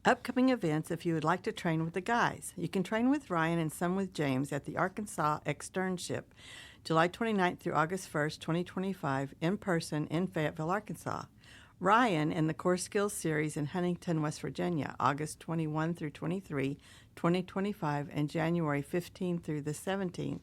Upcoming events if you would like to train with the guys. You can train with Ryan and some with James at the Arkansas Externship, July 29th through August 1st, 2025, in person in Fayetteville, Arkansas. Ryan in the Core Skills Series in Huntington, West Virginia, August 21 through 23, 2025, and January 15 through the 17th,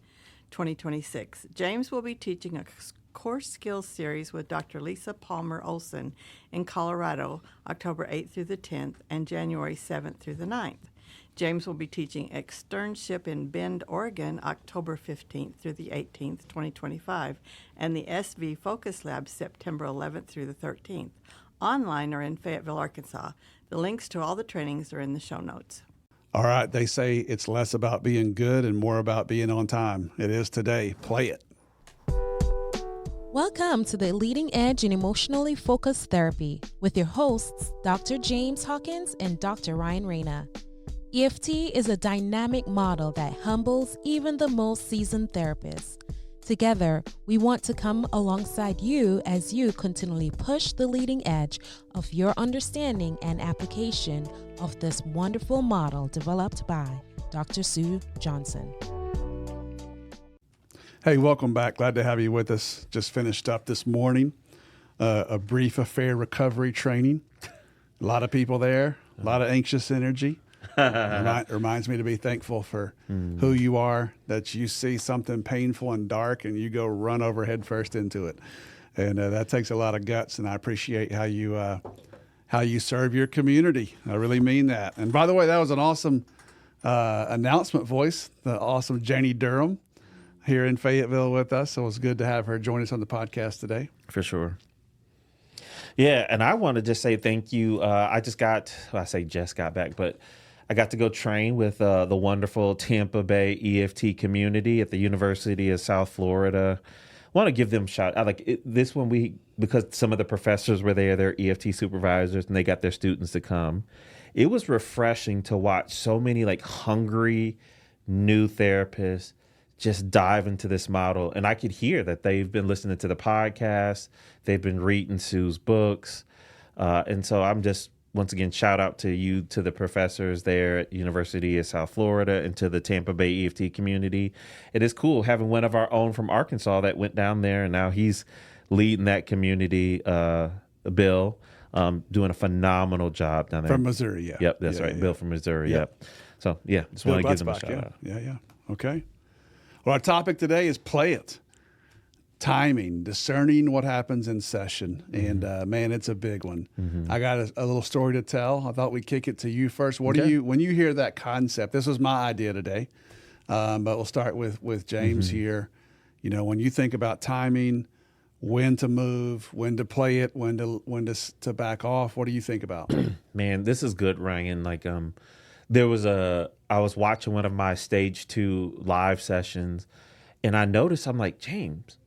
2026. James will be teaching a Core Skills Series with Dr. Lisa Palmer Olson in Colorado, October 8th through the 10th, and January 7th through the 9th. James will be teaching Externship in Bend, Oregon, October 15th through the 18th, 2025, and the SV Focus Lab September 11th through the 13th. Online or in Fayetteville, Arkansas. The links to all the trainings are in the show notes. All right, they say it's less about being good and more about being on time. It is today. Play it. Welcome to the Leading Edge in Emotionally Focused Therapy with your hosts, Dr. James Hawkins and Dr. Ryan Rana. EFT is a dynamic model that humbles even the most seasoned therapists. Together, we want to come alongside you as you continually push the leading edge of your understanding and application of this wonderful model developed by Dr. Sue Johnson. Hey, welcome back. Glad to have you with us. Just finished up this morning, a brief affair recovery training. A lot of people there, a lot of anxious energy. Reminds me to be thankful for who you are, that you see something painful and dark and you go run over head first into it. And that takes a lot of guts, and I appreciate how you serve your community. I really mean that. And by the way, that was an awesome announcement voice, the awesome Janie Durham here in Fayetteville with us. So it was good to have her join us on the podcast today. For sure. Yeah, and I want to just say thank you. I just got back, but I got to go train with the wonderful Tampa Bay EFT community at the University of South Florida. I want to give them a shout. I like it, this one because some of the professors were there, they're EFT supervisors, and they got their students to come. It was refreshing to watch so many like hungry new therapists just dive into this model. And I could hear that they've been listening to the podcast. They've been reading Sue's books. And so I'm just, once again, shout out to you, to the professors there at University of South Florida, and to the Tampa Bay EFT community. It is cool having one of our own from Arkansas that went down there, and now he's leading that community, Bill, doing a phenomenal job down there. From Missouri, yeah. Yep, that's right. Yeah. Bill from Missouri, yep. So, yeah, just want to give them a shout out. Yeah. Okay. Well, our topic today is play it. Timing, discerning what happens in session. And man, it's a big one. I got a little story to tell. I thought we'd kick it to you first. What do you, when you hear that concept, this was my idea today, but we'll start with James here. You know, when you think about timing, when to move, when to play it, when to back off, what do you think about? Man, this is good, Ryan. Like, I was watching one of my stage 2 live sessions, and I noticed, I'm like, James,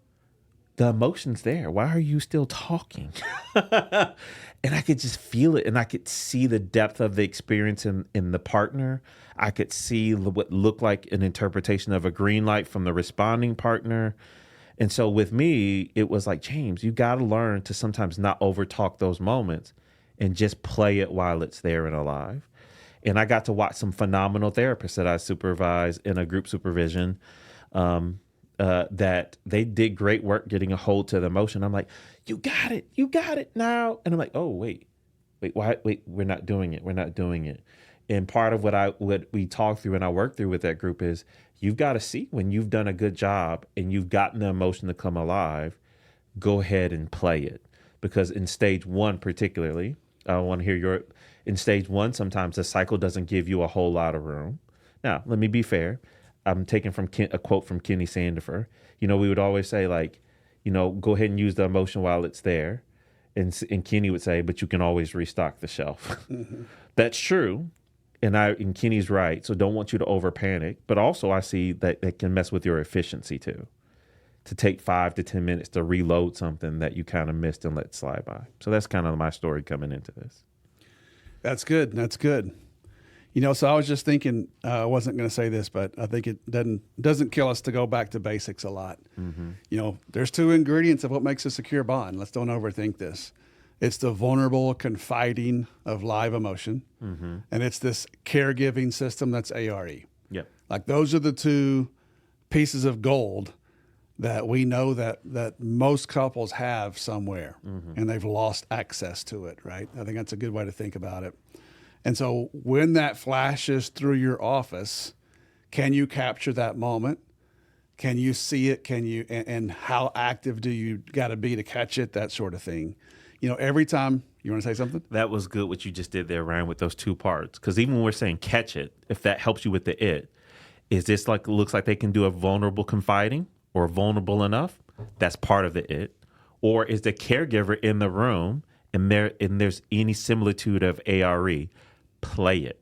the emotion's there. Why are you still talking? And I could just feel it, and I could see the depth of the experience in the partner. I could see what looked like an interpretation of a green light from the responding partner. And so with me, it was like, James, you got to learn to sometimes not over-talk those moments and just play it while it's there and alive. And I got to watch some phenomenal therapists that I supervise in a group supervision, that they did great work getting a hold to the emotion. I'm like, you got it now. And I'm like, oh, wait, we're not doing it. And part of what we talk through and I work through with that group is you've got to see when you've done a good job and you've gotten the emotion to come alive, go ahead and play it. Because in stage 1 particularly, I want to hear in stage 1, sometimes the cycle doesn't give you a whole lot of room. Now, let me be fair. I'm taking from a quote from Kenny Sandifer. You know, we would always say, like, you know, go ahead and use the emotion while it's there. And Kenny would say, but you can always restock the shelf. That's true. And Kenny's right. So don't want you to over panic. But also I see that it can mess with your efficiency too. To take 5 to 10 minutes to reload something that you kind of missed and let slide by. So that's kind of my story coming into this. That's good. You know, so I was just thinking, I wasn't going to say this, but I think it doesn't kill us to go back to basics a lot. You know, there's 2 ingredients of what makes a secure bond. Let's don't overthink this. It's the vulnerable confiding of live emotion. And it's this caregiving system that's ARE. Yep. Like those are the two pieces of gold that we know that most couples have somewhere, and they've lost access to it, right? I think that's a good way to think about it. And so when that flashes through your office, can you capture that moment? Can you see it? Can you, and how active do you got to be to catch it? That sort of thing. You know, every time, you want to say something? That was good what you just did there, Ryan, with those two parts. Because even when we're saying catch it, if that helps you with the it, is this like, looks like they can do a vulnerable confiding or vulnerable enough? That's part of the it. Or is the caregiver in the room and there's any similitude of ARE? Play it.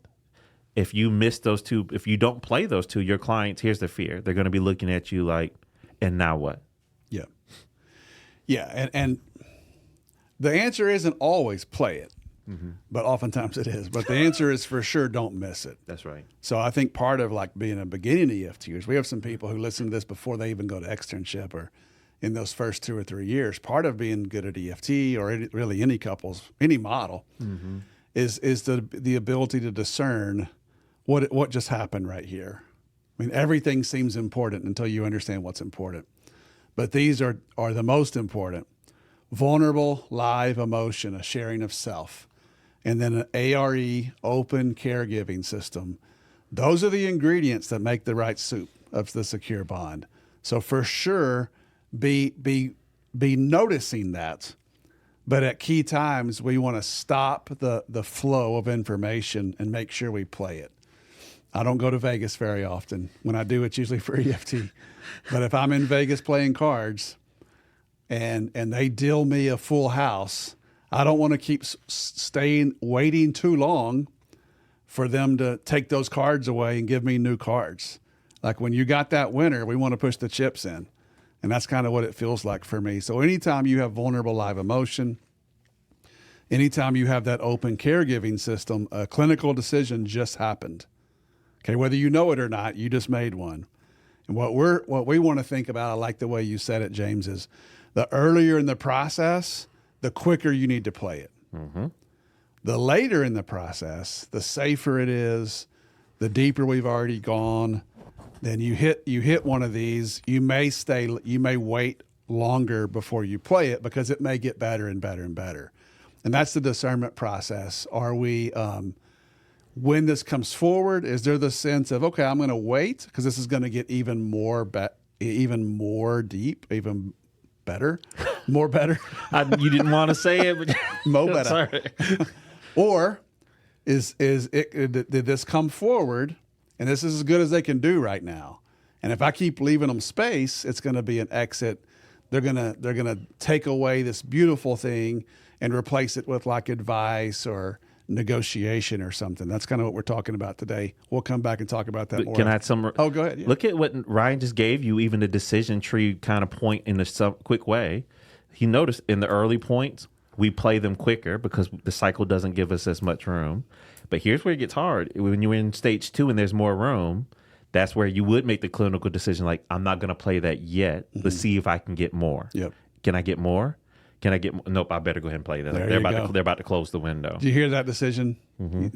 If you miss those two, if you don't play those two, your clients, here's the fear. They're going to be looking at you like, and now what? Yeah. Yeah. And the answer isn't always play it, but oftentimes it is. But the answer is for sure, don't miss it. That's right. So I think part of like being a beginning EFTers, we have some people who listen to this before they even go to externship or in those first 2 or 3 years. Part of being good at EFT or really any couples, any model is the ability to discern what just happened right here. I mean, everything seems important until you understand what's important. But these are the most important. Vulnerable, live emotion, a sharing of self, and then an ARE, open caregiving system. Those are the ingredients that make the right soup of the secure bond. So for sure, be noticing that. But at key times, we want to stop the flow of information and make sure we play it. I don't go to Vegas very often. When I do, it's usually for EFT. But if I'm in Vegas playing cards and they deal me a full house, I don't want to keep waiting too long for them to take those cards away and give me new cards. Like when you got that winner, we want to push the chips in. And that's kind of what it feels like for me. So anytime you have vulnerable live emotion, anytime you have that open caregiving system, a clinical decision just happened. Okay, whether you know it or not, you just made one. And what we want to think about, I like the way you said it, James, is the earlier in the process, the quicker you need to play it. The later in the process, the safer it is, the deeper we've already gone. Then you hit one of these, you may wait longer before you play it because it may get better and better and better. And that's the discernment process. Are we, when this comes forward, is there the sense of, okay, I'm going to wait because this is going to get even more deep, even better, more better. You didn't want to say it, but Mo better. Sorry. Or did this come forward? And this is as good as they can do right now. And if I keep leaving them space, it's going to be an exit. They're gonna take away this beautiful thing and replace it with like advice or negotiation or something. That's kind of what we're talking about today. We'll come back and talk about that more. Can I add some? Oh, go ahead. Yeah. Look at what Ryan just gave you, even the decision tree kind of point in a quick way. He noticed in the early points, we play them quicker because the cycle doesn't give us as much room. But here's where it gets hard. When you're in stage 2 and there's more room, that's where you would make the clinical decision like, I'm not going to play that yet. Let's see if I can get more. Yep. Can I get more? Can I get more? Nope, I better go ahead and play that. They're about to close the window. Do you hear that decision?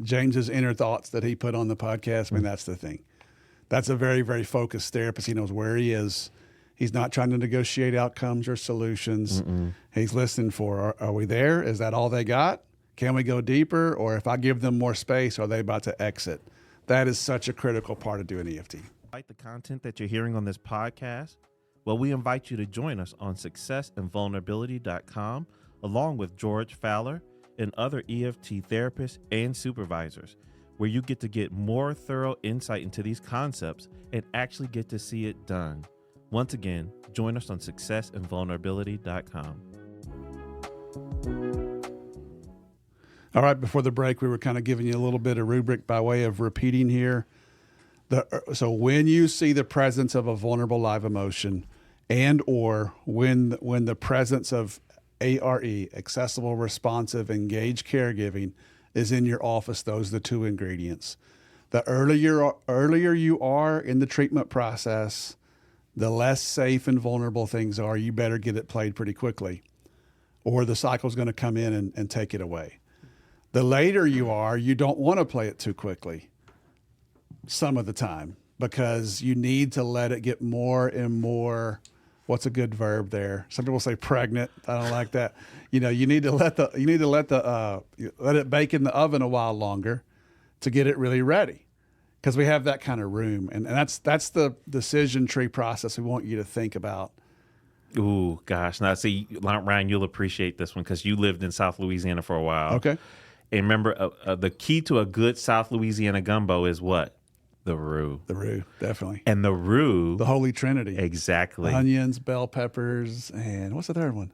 James's inner thoughts that he put on the podcast? I mean, that's the thing. That's a very, very focused therapist. He knows where he is. He's not trying to negotiate outcomes or solutions. He's listening for, are we there? Is that all they got? Can we go deeper? Or if I give them more space, are they about to exit? That is such a critical part of doing EFT. Like the content that you're hearing on this podcast? Well, we invite you to join us on successandvulnerability.com along with George Fowler and other EFT therapists and supervisors, where you get more thorough insight into these concepts and actually get to see it done. Once again, join us on successandvulnerability.com. All right, before the break, we were kind of giving you a little bit of rubric by way of repeating here. So when you see the presence of a vulnerable live emotion and or when the presence of ARE, accessible, responsive, engaged caregiving, is in your office, those are the two ingredients. The earlier you are in the treatment process, the less safe and vulnerable things are. You better get it played pretty quickly. or the cycle's going to come in and take it away. The later you are, you don't want to play it too quickly some of the time, because you need to let it get more and more, what's a good verb there? Some people say pregnant. I don't like that. You need to let it bake in the oven a while longer to get it really ready, because we have that kind of room. And that's the decision tree process we want you to think about. Ooh, gosh. Now, see, Ryan, you'll appreciate this one because you lived in South Louisiana for a while. Okay. And remember, the key to a good South Louisiana gumbo is what? The roux. The roux, definitely. And the roux. The Holy Trinity. Exactly. Onions, bell peppers, and what's the third one?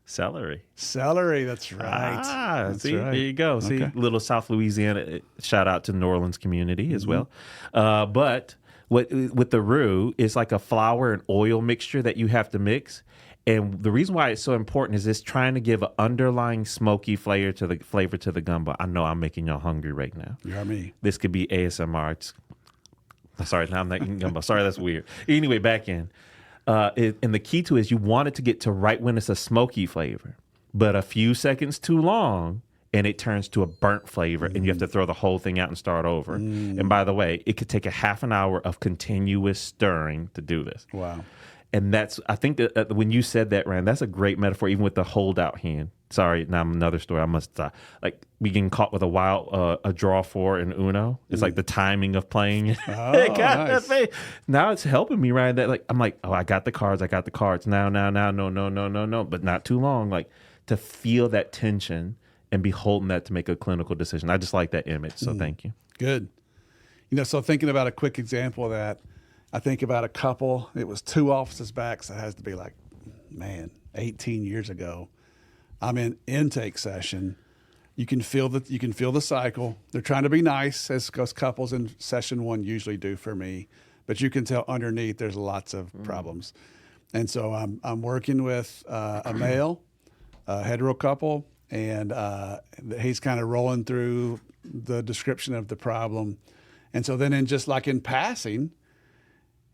Celery. Celery, that's right. That's right. There you go. Okay. See, little South Louisiana, shout out to New Orleans community as well. But with the roux, it's like a flour and oil mixture that you have to mix. And the reason why it's so important is it's trying to give an underlying smoky flavor to the gumbo. I know I'm making y'all hungry right now. You are me. This could be ASMR. Sorry, now I'm not eating gumbo. Sorry, that's weird. Anyway, back in. And the key to it is you want it to get to right when it's a smoky flavor. But a few seconds too long, and it turns to a burnt flavor, and you have to throw the whole thing out and start over. And by the way, it could take a half an hour of continuous stirring to do this. Wow. And I think that when you said that, Ryan, that's a great metaphor, even with the holdout hand. Sorry, now another story. I must like we getting caught with a draw 4 in Uno. It's like the timing of playing. Oh, nice. Now it's helping me, Ryan. That I'm like, oh, I got the cards. Now, no, but not too long. Like to feel that tension and be holding that to make a clinical decision. I just like that image. So thank you. Good. So thinking about a quick example of that, I think about a couple. It was 2 offices back, so it has to be 18 years ago. I'm in intake session. You can feel the cycle. They're trying to be nice, as couples in session 1 usually do for me, but you can tell underneath there's lots of problems. And so I'm working with a male, a hetero couple, and he's kind of rolling through the description of the problem. And so then in passing,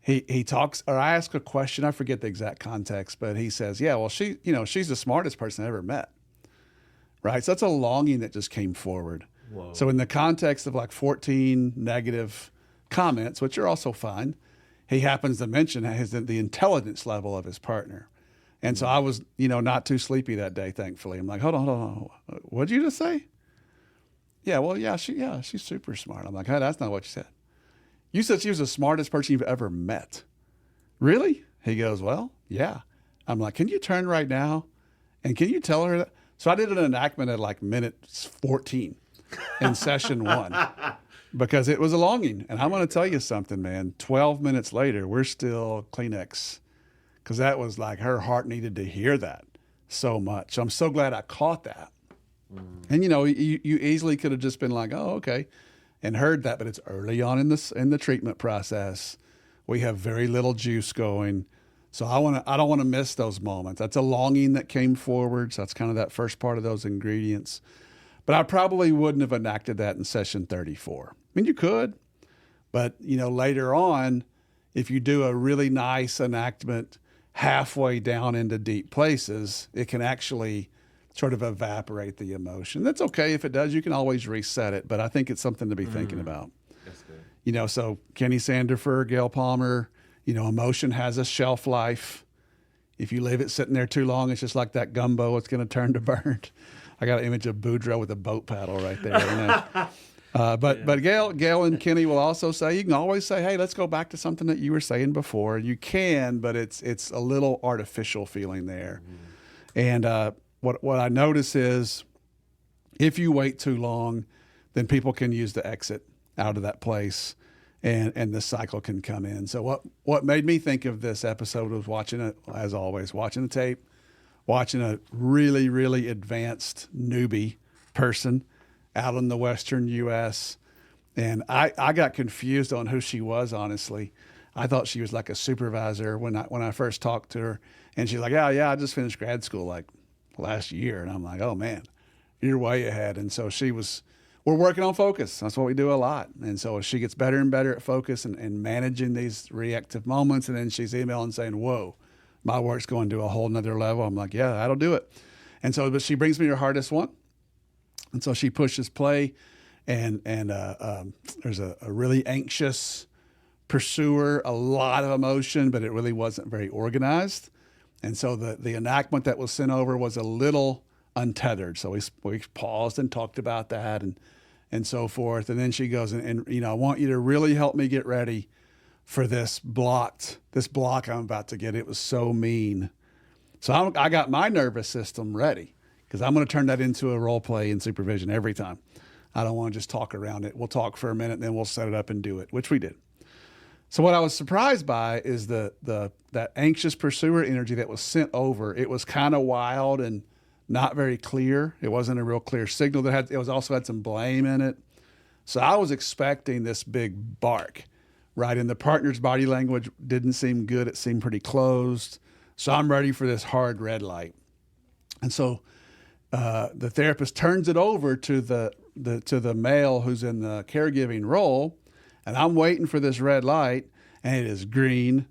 He talks, or I ask a question. I forget the exact context, but he says, "Yeah, well, she's the smartest person I ever met." Right. So that's a longing that just came forward. Whoa. So in the context of 14 negative comments, which are also fine, he happens to mention the intelligence level of his partner, and so I was, not too sleepy that day. Thankfully, I'm like, hold on. What'd you just say? She's super smart. I'm like, hey, that's not what you said. You said she was the smartest person you've ever met. Really? He goes, well, yeah. I'm like, can you turn right now? And can you tell her that? So I did an enactment at minute 14 in session 1 because it was a longing. And I'm going to tell you something, man. 12 minutes later, we're still Kleenex, because that was her heart needed to hear that so much. So I'm so glad I caught that. And, you easily could have just been like, oh, okay, and heard that, but it's early on in the treatment process. We have very little juice going, so I don't want to miss those moments. That's a longing that came forward. So that's kind of that first part of those ingredients. But I probably wouldn't have enacted that in session 34. I mean, you could, but later on, if you do a really nice enactment halfway down into deep places, it can actually sort of evaporate the emotion. That's okay if it does. You can always reset it, but I think it's something to be thinking about. That's good. So Kenny Sandifer, Gail Palmer, emotion has a shelf life. If you leave it sitting there too long, it's just like that gumbo. It's going to turn to burnt. I got an image of Boudreaux with a boat paddle right there. But Gail and Kenny will also say, you can always say, hey, let's go back to something that you were saying before. You can, but it's a little artificial feeling there. And what I notice is if you wait too long, then people can use the exit out of that place, and the cycle can come in. So what made me think of this episode was watching the tape, watching a really, really advanced newbie person out in the Western U.S. And I got confused on who she was, honestly. I thought she was like a supervisor when I first talked to her. And she's like, yeah, I just finished grad school last year. And I'm like, oh man, you're way ahead. And so we're working on focus. That's what we do a lot. And so she gets better and better at focus and managing these reactive moments. And then she's emailing saying, whoa, my work's going to a whole nother level. I'm like, yeah, that'll do it. And so, but she brings me her hardest one. And so she pushes play, and there's a really anxious pursuer, a lot of emotion, but it really wasn't very organized. And so the enactment that was sent over was a little untethered. So we paused and talked about that and so forth. And then she goes, and I want you to really help me get ready for this block I'm about to get. It was so mean. So I got my nervous system ready because I'm going to turn that into a role play in supervision every time. I don't want to just talk around it. We'll talk for a minute, then we'll set it up and do it, which we did. So what I was surprised by is that anxious pursuer energy that was sent over. It was kind of wild and not very clear. It wasn't a real clear signal. It also had some blame in it. So I was expecting this big bark, right? And the partner's body language didn't seem good. It seemed pretty closed. So I'm ready for this hard red light. And so the therapist turns it over to the male who's in the caregiving role, and I'm waiting for this red light, and it is green,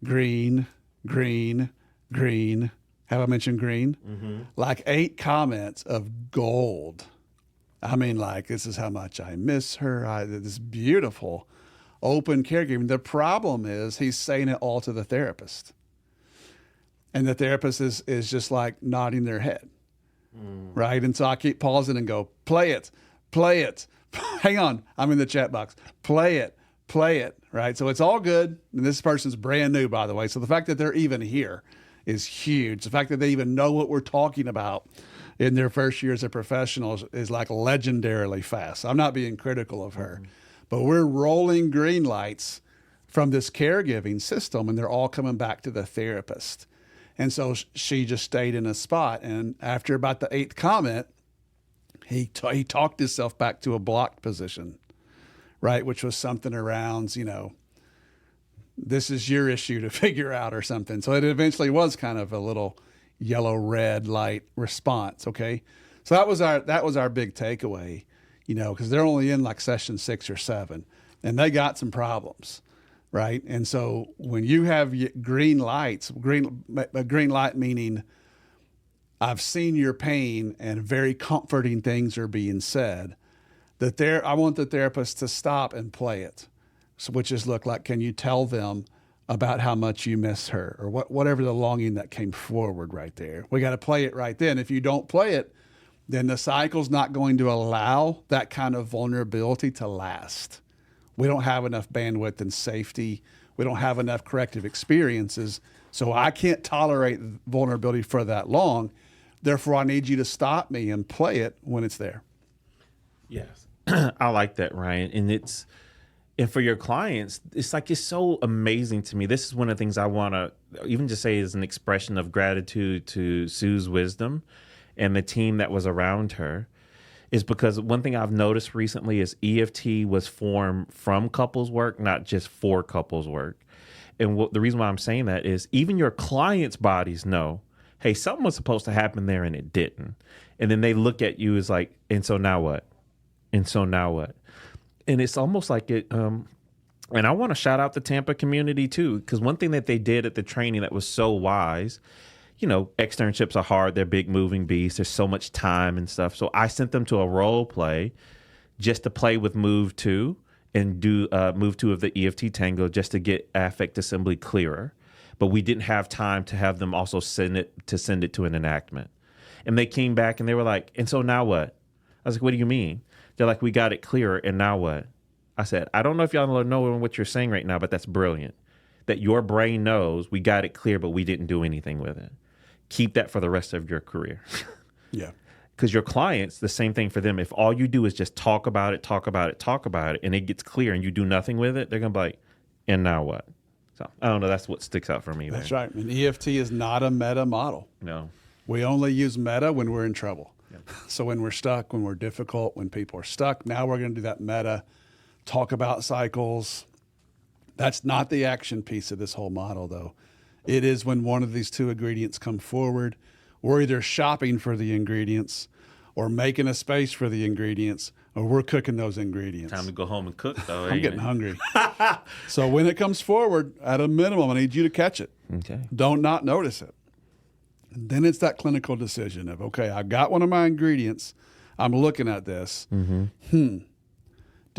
green, green, green. Have I mentioned green? Mm-hmm. Like 8 comments of gold. I mean, like, this is how much I miss her. This beautiful, open caregiving. The problem is he's saying it all to the therapist. And the therapist is just like nodding their head, right? And so I keep pausing and go, play it. Hang on, I'm in the chat box. Play it, right? So it's all good. And this person's brand new, by the way. So the fact that they're even here is huge. The fact that they even know what we're talking about in their first year as a professional is like legendarily fast. I'm not being critical of her, but we're rolling green lights from this caregiving system, and they're all coming back to the therapist. And so she just stayed in a spot. And after about the 8th comment, he talked himself back to a blocked position, right? Which was something around, this is your issue to figure out or something. So it eventually was kind of a little yellow-red light response, okay? So that was our big takeaway, because they're only in like session 6 or 7, and they got some problems, right? And so when you have green lights, a green light meaning I've seen your pain and very comforting things are being said, I want the therapist to stop and play it. So, which is look like, can you tell them about how much you miss her or whatever the longing that came forward right there. We got to play it right then. If you don't play it, then the cycle's not going to allow that kind of vulnerability to last. We don't have enough bandwidth and safety. We don't have enough corrective experiences. So I can't tolerate vulnerability for that long. Therefore, I need you to stop me and play it when it's there. Yes. I like that, Ryan. And for your clients, it's so amazing to me. This is one of the things I want to even just say is an expression of gratitude to Sue's wisdom and the team that was around her, is because one thing I've noticed recently is EFT was formed from couples work, not just for couples work. And the reason why I'm saying that is even your clients' bodies know, hey, something was supposed to happen there and it didn't. And then they look at you as like, and so now what? And so now what? And it's almost like it, and I want to shout out the Tampa community too, because one thing that they did at the training that was so wise, externships are hard. They're big moving beasts. There's so much time and stuff. So I sent them to a role play just to play with Move 2 and do Move 2 of the EFT Tango just to get affect assembly clearer. But we didn't have time to have them also send it to an enactment. And they came back and they were like, and so now what? I was like, what do you mean? They're like, we got it clearer, and now what? I said, I don't know if y'all know what you're saying right now, but that's brilliant. That your brain knows we got it clear, but we didn't do anything with it. Keep that for the rest of your career. Yeah. Because your clients, the same thing for them. If all you do is just talk about it, and it gets clear and you do nothing with it, they're going to be like, and now what? So I don't know. That's what sticks out for me there. That's right. And EFT is not a meta model. No. We only use meta when we're in trouble. Yep. So when we're stuck, when we're difficult, when people are stuck, now we're going to do that meta, talk about cycles. That's not the action piece of this whole model, though. It is when one of these two ingredients come forward, we're either shopping for the ingredients or making a space for the ingredients, or we're cooking those ingredients. Time to go home and cook, though. I'm getting hungry. So when it comes forward, at a minimum, I need you to catch it. Okay. Don't not notice it. Then it's that clinical decision of, okay, I got one of my ingredients. I'm looking at this. Do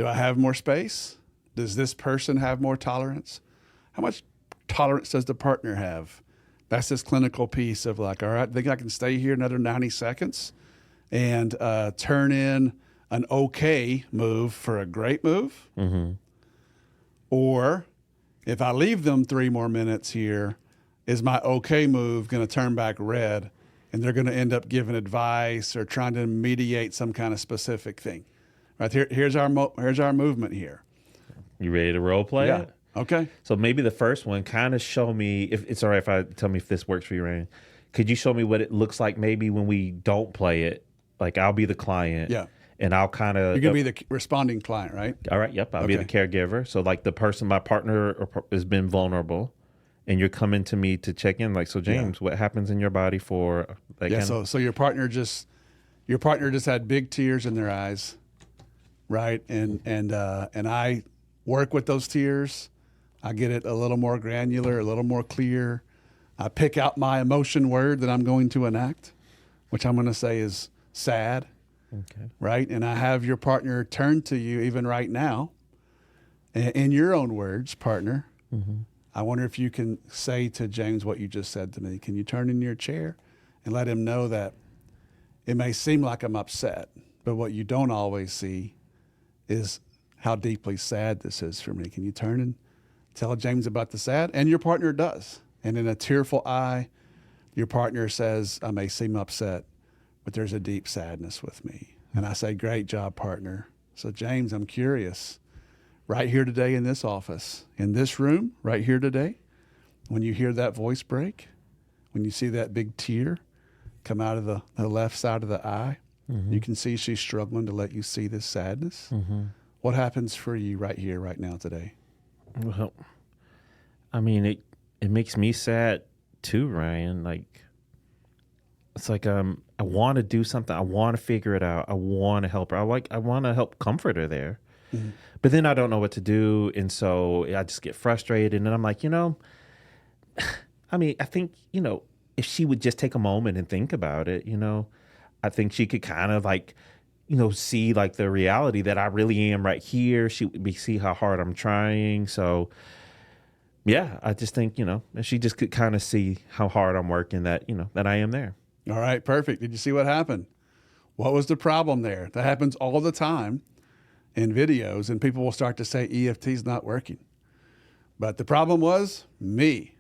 I have more space? Does this person have more tolerance? How much tolerance does the partner have? That's this clinical piece of like, all right, I think I can stay here another 90 seconds and turn in an okay move for a great move. Or if I leave them 3 more minutes here, is my okay move going to turn back red and they're going to end up giving advice or trying to mediate some kind of specific thing? Right here, here's our movement here. You ready to role play it? Okay. So maybe the first one, kind of show me, if it's all right if I tell me if this works for you, Ryan. Could you show me what it looks like maybe when we don't play it? Like I'll be the client. Yeah. And I'll kind of... You're going to be the responding client, right? All right. Yep. I'll be the caregiver. So like the person, my partner has been vulnerable and you're coming to me to check in. Like, so James, what happens in your body for... Like, So your partner just had big tears in their eyes, right? And I work with those tears. I get it a little more granular, a little more clear. I pick out my emotion word that I'm going to enact, which I'm going to say is sad. Okay. Right? And I have your partner turn to you even right now in your own words, partner. I wonder if you can say to James what you just said to me. Can you turn in your chair and let him know that it may seem like I'm upset, but what you don't always see is how deeply sad this is for me. Can you turn and tell James about the sad? And your partner does. And in a tearful eye, your partner says, I may seem upset, but there's a deep sadness with me. And I say, great job, partner. So James, I'm curious, right here today in this office, in this room, right here today, when you hear that voice break, when you see that big tear come out of the left side of the eye, you can see she's struggling to let you see this sadness. What happens for you right here, right now, today? Well, I mean, it makes me sad too, Ryan. Like, it's like I want to do something. I want to figure it out. I want to help her. I want to help comfort her there. But then I don't know what to do. And so I just get frustrated. And I'm like, I mean, I think, if she would just take a moment and think about it, I think she could kind of like, see like the reality that I really am right here. She would see how hard I'm trying. So yeah, I just think, if she just could kind of see how hard I'm working, that, that I am there. All right, perfect. Did you see what happened? What was the problem there? That happens all the time in videos, and people will start to say EFT is not working. But the problem was me.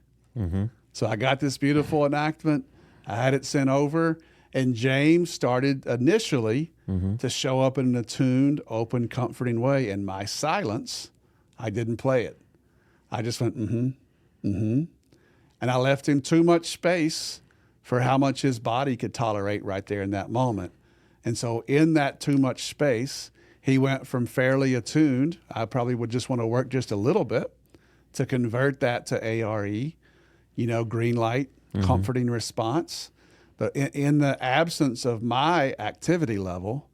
So I got this beautiful enactment. I had it sent over, and James started initially to show up in an attuned, open, comforting way. In my silence, I didn't play it. I just went, and I left him too much space for how much his body could tolerate right there in that moment. And so in that too much space, he went from fairly attuned, I probably would just want to work just a little bit, to convert that to ARE, green light, comforting response. But in the absence of my activity level,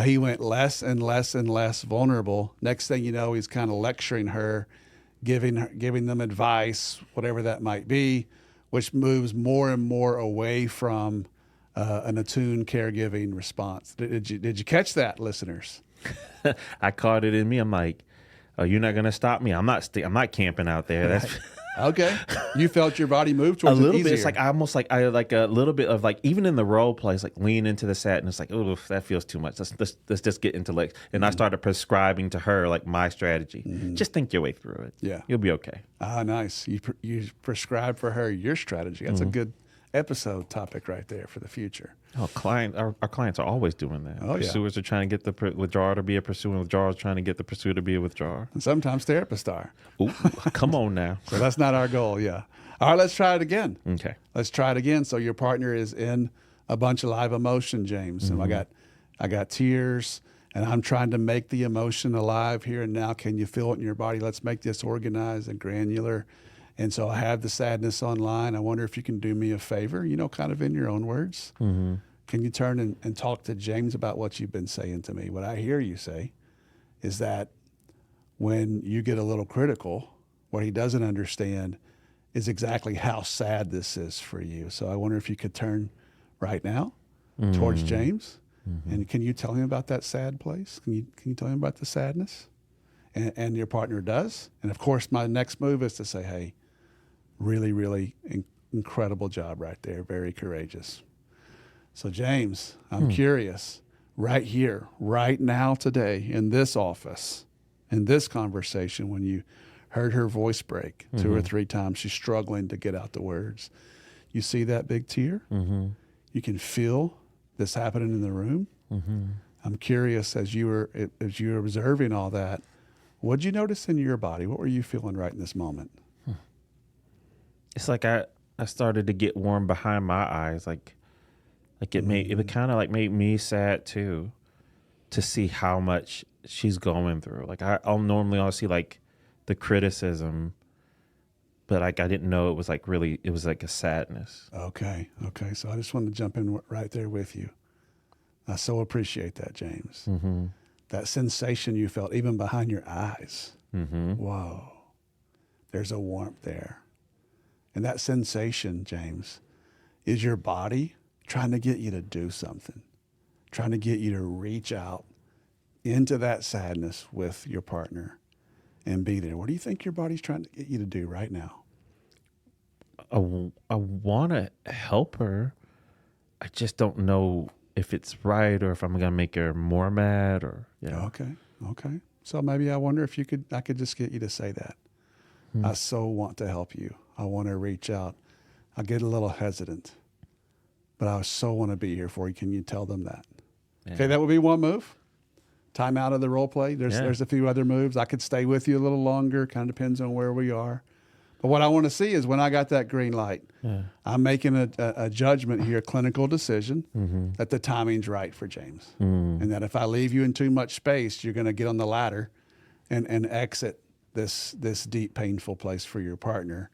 he went less and less and less vulnerable. Next thing you know, he's kind of lecturing her, giving them advice, whatever that might be, which moves more and more away from an attuned caregiving response. Did you catch that, listeners? I caught it in me. I'm like, oh, you're not going to stop me. I'm not camping out there. That's okay. You felt your body move towards a little it bit. easier. It's like I like a little bit of like, even in the role plays, like lean into the sadness. Like, oh, that feels too much. Let's just get into like. And I started prescribing to her like my strategy. Just think your way through it. Yeah, you'll be okay. Ah, nice. You prescribe for her your strategy. That's a good episode topic right there for the future. Oh, our clients are always doing that. Oh, Pursuers are trying to get the withdrawer to be a pursuer, and withdrawers trying to get the pursuer to be a withdrawer. And sometimes therapists are. Ooh, come on now. So that's not our goal, yeah. All right, let's try it again. Okay. Let's try it again. So your partner is in a bunch of live emotion, James. And I got tears, and I'm trying to make the emotion alive here and now. Can you feel it in your body? Let's make this organized and granular. And so I have the sadness online. I wonder if you can do me a favor, kind of in your own words. Can you turn and talk to James about what you've been saying to me? What I hear you say is that when you get a little critical, what he doesn't understand is exactly how sad this is for you. So I wonder if you could turn right now towards James. And can you tell him about that sad place? Can you tell him about the sadness? And your partner does. And of course, my next move is to say, hey, really, really incredible job right there. Very courageous. So James, I'm curious, right here, right now, today, in this office, in this conversation, when you heard her voice break 2 or 3 times, she's struggling to get out the words. You see that big tear? You can feel this happening in the room. I'm curious, as you were observing all that, what'd you notice in your body? What were you feeling right in this moment? It's like I started to get warm behind my eyes. Like it kind of like made me sad too, to see how much she's going through. Like I'll normally see like the criticism, but like I didn't know it was like a sadness. Okay. So I just wanted to jump in right there with you. I so appreciate that, James. That sensation you felt even behind your eyes. Whoa. There's a warmth there. And that sensation, James, is your body trying to get you to do something, trying to get you to reach out into that sadness with your partner and be there. What do you think your body's trying to get you to do right now? I want to help her. I just don't know if it's right or if I'm going to make her more mad or, Okay. So maybe I wonder if I could just get you to say that. I so want to help you. I want to reach out. I get a little hesitant, but I so want to be here for you. Can you tell them that? Yeah. Okay, that would be one move. Time out of the role play. There's a few other moves. I could stay with you a little longer. Kind of depends on where we are. But what I want to see is when I got that green light, I'm making a judgment here, a clinical decision, that the timing's right for James. And that if I leave you in too much space, you're going to get on the ladder and exit this deep, painful place for your partner.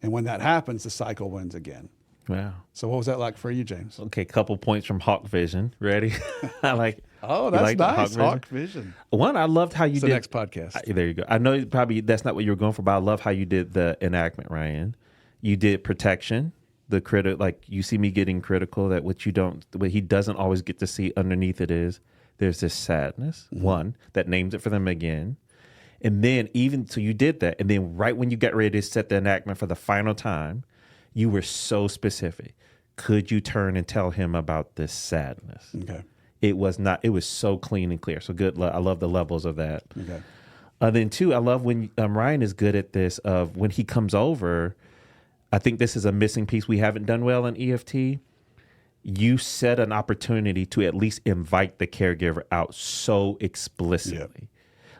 And when that happens, the cycle wins again. Wow. So what was that like for you, James? Okay, couple points from Hawk Vision. Ready? I like. Oh, that's nice. Hawk Vision. One, I loved how you did. The next podcast. There you go. I know probably that's not what you were going for, but I love how you did the enactment, Ryan. You did protection, the like you see me getting critical that what he doesn't always get to see underneath it is there's this sadness. One, that names it for them again. And then so you did that. And then right when you got ready to set the enactment for the final time, you were so specific. Could you turn and tell him about this sadness? Okay. It was so clean and clear. So good. I love the levels of that. Okay. Then two, I love when Ryan is good at this of when he comes over. I think this is a missing piece we haven't done well in EFT. You set an opportunity to at least invite the caregiver out so explicitly.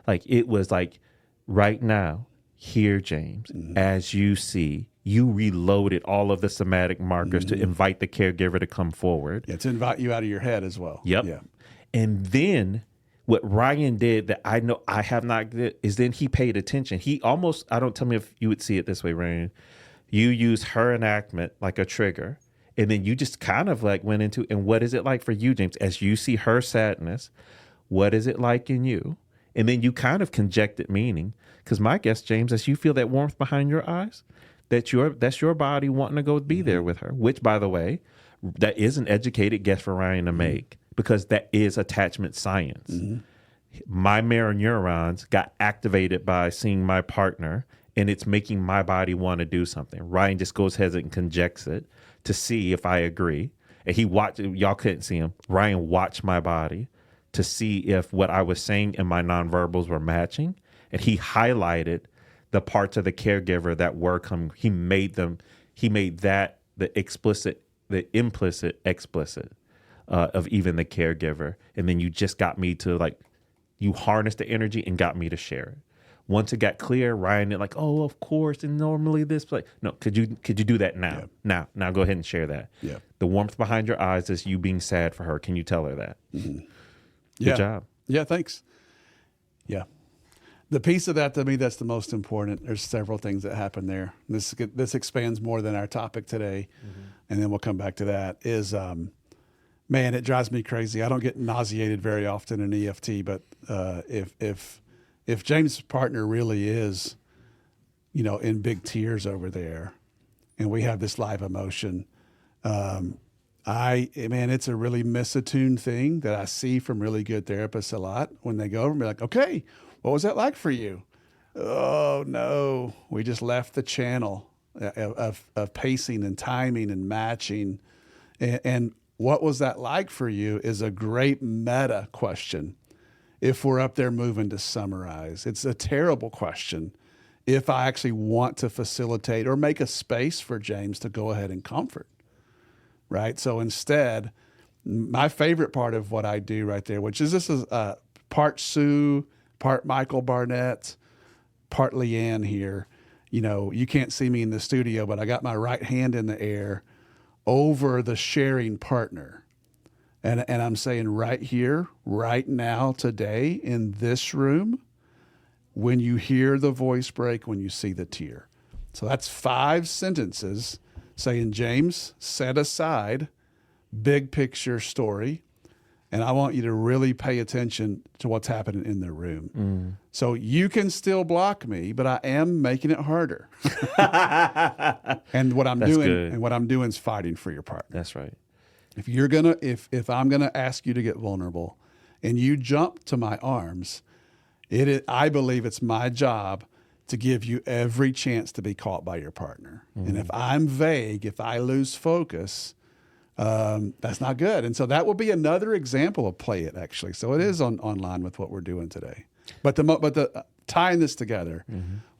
Like it was like, right now, here, James, as you see, you reloaded all of the somatic markers to invite the caregiver to come forward. Yeah, to invite you out of your head as well. Yep. Yeah. And then what Ryan did that I know I have not did is then he paid attention. He almost, I don't tell me if you would see it this way, Ryan. You use her enactment like a trigger. And then you just kind of like went into, and what is it like for you, James? As you see her sadness, what is it like in you? And then you kind of conjected meaning. Because my guess, James, as you feel that warmth behind your eyes, that's your body wanting to go be there with her. Which, by the way, that is an educated guess for Ryan to make, because that is attachment science. My mirror neurons got activated by seeing my partner, and it's making my body want to do something. Ryan just goes ahead and conjects it to see if I agree. And he watched, y'all couldn't see him. Ryan watched my body to see if what I was saying and my nonverbals were matching. And he highlighted the parts of the caregiver that were coming. He made that the explicit, the implicit, explicit of even the caregiver. And then you just got me to like, you harnessed the energy and got me to share it. Once it got clear, Ryan did like, oh, of course, and normally this, like, no, could you do that now? Yeah. Now go ahead and share that. Yeah. The warmth behind your eyes is you being sad for her. Can you tell her that? Good job. Yeah, thanks. Yeah. The piece of that, to me, that's the most important. There's several things that happen there. This expands more than our topic today, and then we'll come back to that, is, man, it drives me crazy. I don't get nauseated very often in EFT, but if James' partner really is in big tears over there, and we have this live emotion. It's a really misattuned thing that I see from really good therapists a lot when they go over and be like, okay, what was that like for you? Oh no, we just left the channel of pacing and timing and matching. And what was that like for you is a great meta question. If we're up there moving to summarize, it's a terrible question. If I actually want to facilitate or make a space for James to go ahead and comfort, right? So instead, my favorite part of what I do right there, which is this is part Sue, part Michael Barnett, part Leanne here. You can't see me in the studio, but I got my right hand in the air over the sharing partner. And I'm saying right here, right now, today, in this room, when you hear the voice break, when you see the tear. So that's 5 sentences saying, James, set aside big picture story, and I want you to really pay attention to what's happening in the room. So you can still block me, but I am making it harder. And what I'm doing is fighting for your partner. That's right. If I'm gonna ask you to get vulnerable, and you jump to my arms, I believe it's my job to give you every chance to be caught by your partner. And if I'm vague, if I lose focus, that's not good. And so that will be another example of Play It, actually. So it is online with what we're doing today. But the tying this together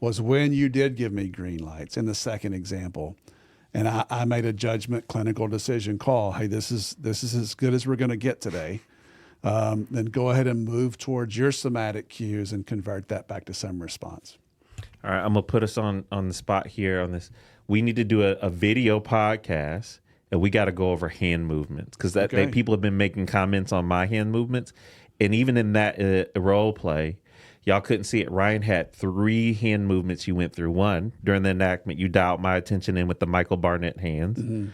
was when you did give me green lights in the second example. And I made a judgment, clinical decision call. Hey, this is as good as we're going to get today. Then go ahead and move towards your somatic cues and convert that back to some response. All right, I'm going to put us on the spot here on this. We need to do a video podcast, and we got to go over hand movements because people have been making comments on my hand movements. And even in that role play, y'all couldn't see it. Ryan had 3 hand movements you went through. One, during the enactment, you dialed my attention in with the Michael Barnett hands.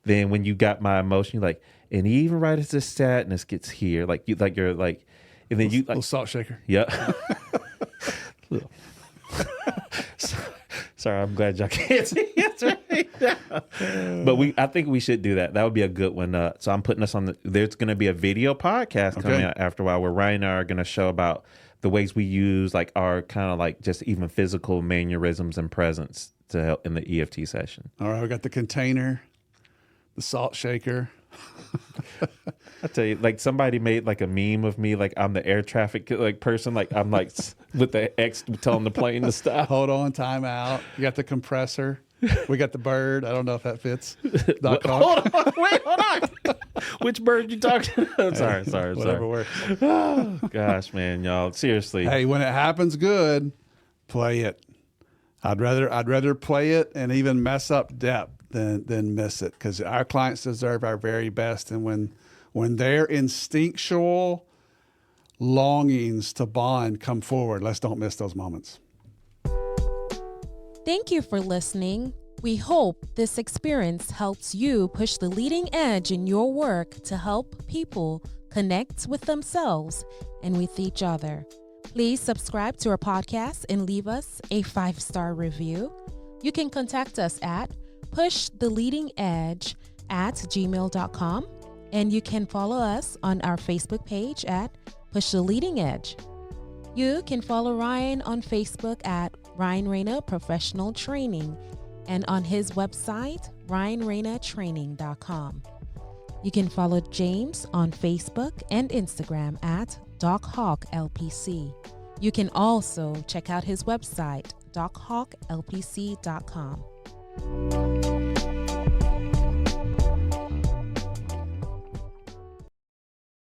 Then when you got my emotion, you're like, and even right as this sadness gets here, and then you little salt shaker. Yeah. Sorry, I'm glad y'all can't see it right now. But I think we should do that. That would be a good one. So I'm putting us on there's going to be a video podcast coming out after a while where Ryan and I are going to show about the ways we use our kind of just even physical mannerisms and presence to help in the EFT session. All right, we got the container, the salt shaker. I tell you, somebody made a meme of me, I'm the air traffic person, I'm with the X telling the plane to stop. Hold on, time out. You got the compressor. We got the bird. I don't know if that fits. Hold on. Which bird you talking about? Sorry. Whatever works. Oh, gosh, man, y'all. Seriously. Hey, when it happens good, play it. I'd rather play it and even mess up depth than miss it, because our clients deserve our very best. And when their instinctual longings to bond come forward, let's don't miss those moments. Thank you for listening. We hope this experience helps you push the leading edge in your work to help people connect with themselves and with each other. Please subscribe to our podcast and leave us a 5-star review. You can contact us at pushtheleadingedge@gmail.com, and you can follow us on our Facebook page at Push the Leading Edge. You can follow Ryan on Facebook at Ryan Rana Professional Training and on his website, ryanrenatraining.com. You can follow James on Facebook and Instagram at DocHawkLPC. You can also check out his website, DocHawkLPC.com.